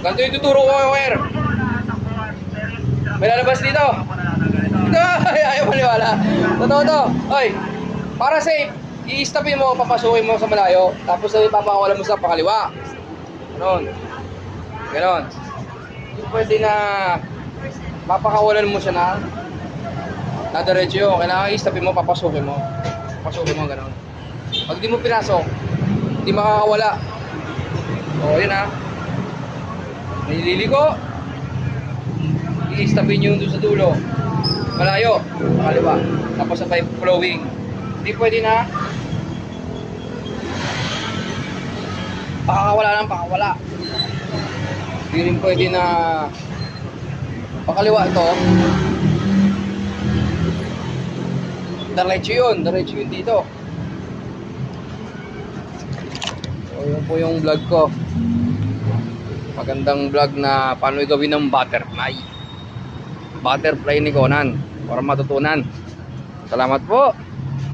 Ganito yung tuturo ko, wire. May lalabas dito. Ayaw maniwala. Totoo to. Oy, para safe, i-stopin mo, papasukin mo sa malayo. Tapos ipapakawalan mo sa pakaliwa. Ganon. Ganon. Hindi pwede na papakawalan mo siya na diretso. Kailangan i-stopin mo, papasukin mo. Papasukin mo, ganon. Pag di mo pinasok, hindi makakawala. O, yun ha. Nililigo. I-stopin nyo doon sa dulo. Malayo. Kaliwa. Tapos sabay flowing. Hindi pwede na. Pakakawala lang, pakakawala. Hindi rin pwede na pakaliwa ito. Diretso yun dito. So, yun po yung vlog ko. Magandang vlog na paano gawin ng butterfly ni Conan para matutunan. Salamat po.